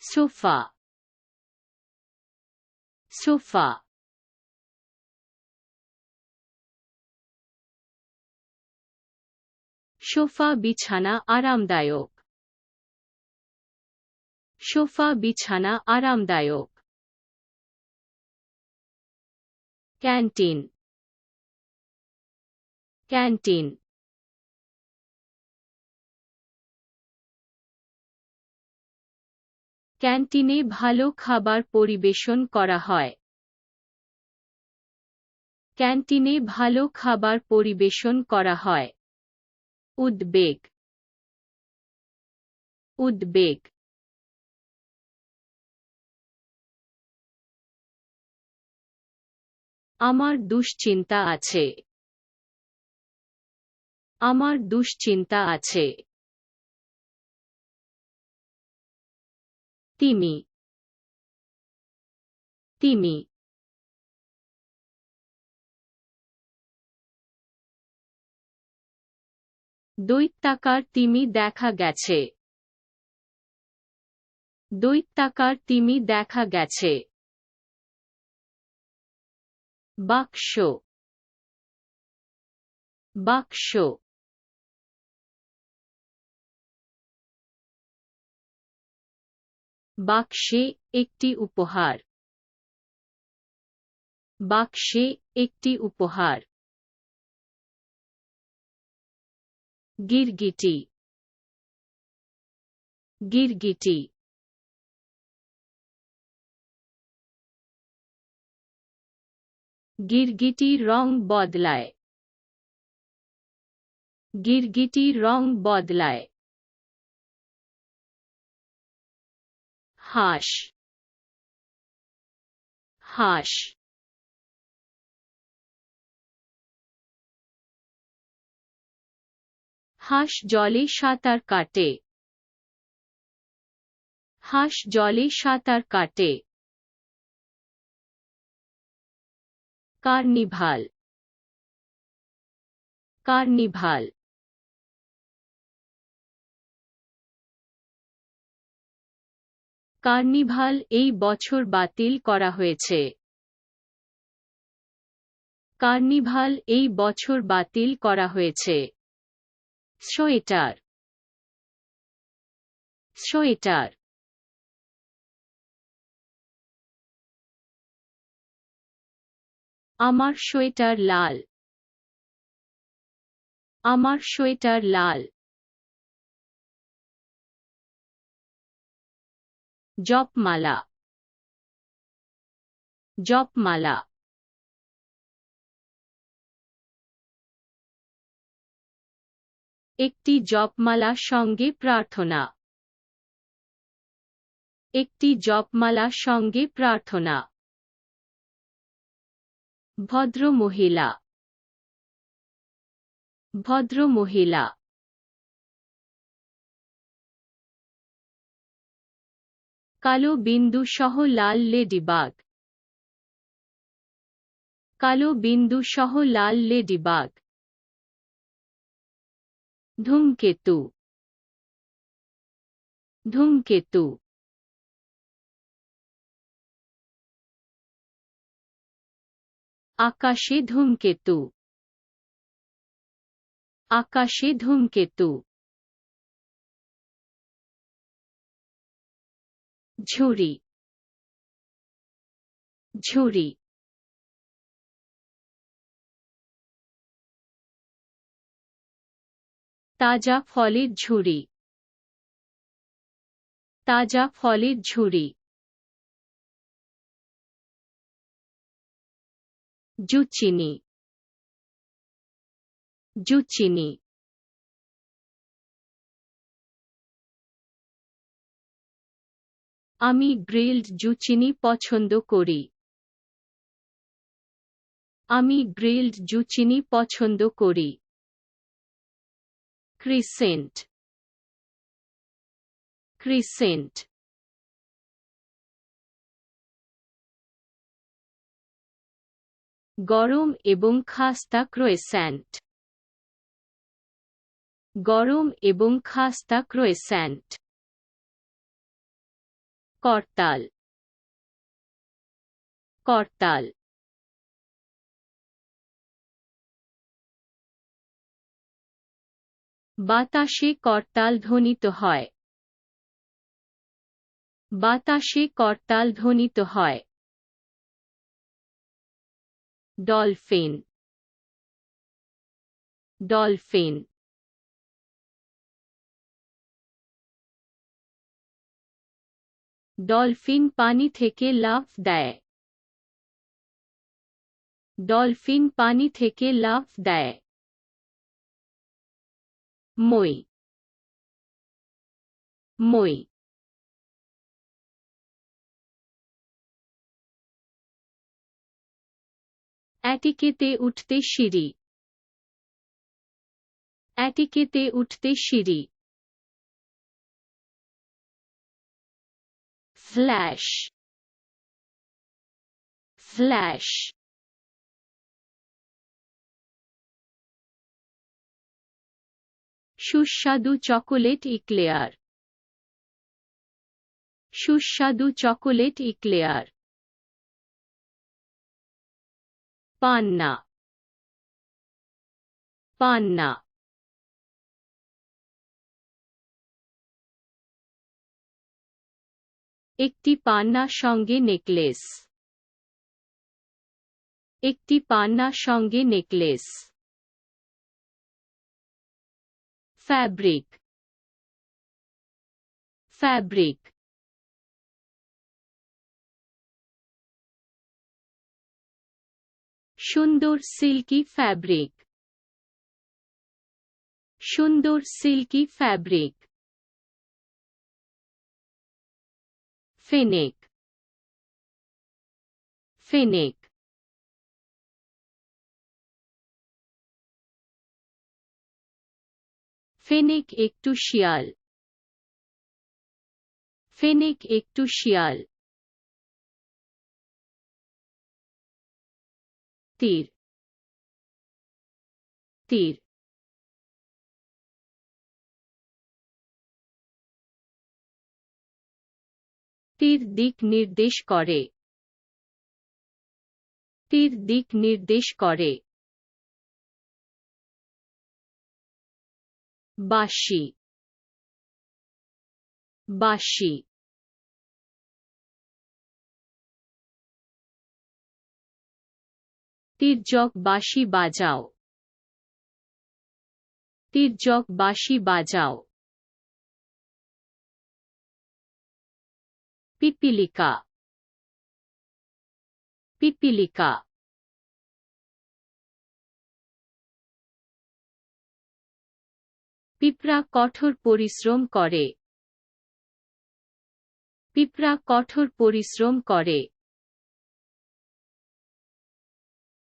sofa sofa sofa বিছানা আরামদায়ক sofa বিছানা আরামদায়ক ক্যান্টিন ক্যান্টিন ক্যান্টিনে ভালো খাবার পরিবেশন করা হয় ক্যান্টিনে ভালো খাবার পরিবেশন করা হয় উদ্বেগ উদ্বেগ আমার দুশ্চিন্তা আছে আমার দুশ্চিন্তা আছে তিমি তিমি দৈত্যাকার তিমি দেখা গেছে দৈত্যাকার তিমি দেখা গেছে বাক্স বাক্স বাক্সে একটি উপহার বাক্সে একটি উপহার গিরগিটি গিরগিটি গিরগিটি রং বদলায় গিরগিটি রং বদলায় হাঁস হাঁস হাঁস জলে সাঁতার কাটে হাঁস জলে সাঁতার কাটে কার্নিভাল কার্নিভাল কার্নিভাল এই বছর বাতিল করা হয়েছে কার্নিভাল এই বছর বাতিল করা হয়েছে সোয়েটার সোয়েটার আমার সোয়েটার লাল আমার সোয়েটার লাল জপমালা জপমালা একটি জপমালা সঙ্গে প্রার্থনা একটি জপমালা সঙ্গে প্রার্থনা ভদ্র মহিলা ভদ্র মহিলা কালো বিন্দু সহ লাল লেডিবাগ কালো বিন্দু সহ লাল লেডিবাগ ধূমকেতু ধূমকেতু আকাশে ধূমকেতু আকাশে ধূমকেতু ঝুড়ি ঝুড়ি তাজা ফলের ঝুড়ি তাজা ফলের ঝুড়ি জুচিনি জুচিনি আমি গ্রিলড জুচিনি পছন্দ করি আমি গ্রিলড জুচিনি পছন্দ করি ক্রিসেন্ট ক্রিসেন্ট গরম এবং খাস্তা ক্রোয়েস্যান্ট গরম এবং খাস্তা ক্রোয়েস্যান্ট করতাল করতাল বাতাসে করতাল ধ্বনিত হয় বাতাসে করতাল ধ্বনিত হয় ডলফিন ডলফিন ডলফিন পানি থেকে লাফ দেয় ডলফিন পানি থেকে লাফ দেয় মই মই অ্যাটিকেতে উঠতে সিঁড়ি অ্যাটিকেতে উঠতে সিঁড়ি ফ্ল্যাশ ফ্ল্যাশ সুস্বাদু চকোলেট ইক্লেয়ার সুস্বাদু চকোলেট ইক্লেয়ার পান্না পান্না একটি পান্না সঙ্গে নেকলেস একটি পান্না সঙ্গে নেকলেস ফ্যাব্রিক ফ্যাব্রিক সুন্দর সিল্কি ফ্যাব্রিক সুন্দর silky fabric fennec fennec fennec একটু শিয়াল ফেনেক একটু শিয়াল তীর তীর তীর দিক নির্দেশ করে তীর দিক নির্দেশ করে বাঁশি বাঁশি তির্যক বাঁশি বাজাও তির্যক বাঁশি বাজাও পিপীলিকা পিপীলিকা পিঁপড়া কঠোর পরিশ্রম করে পিঁপড়া কঠোর পরিশ্রম করে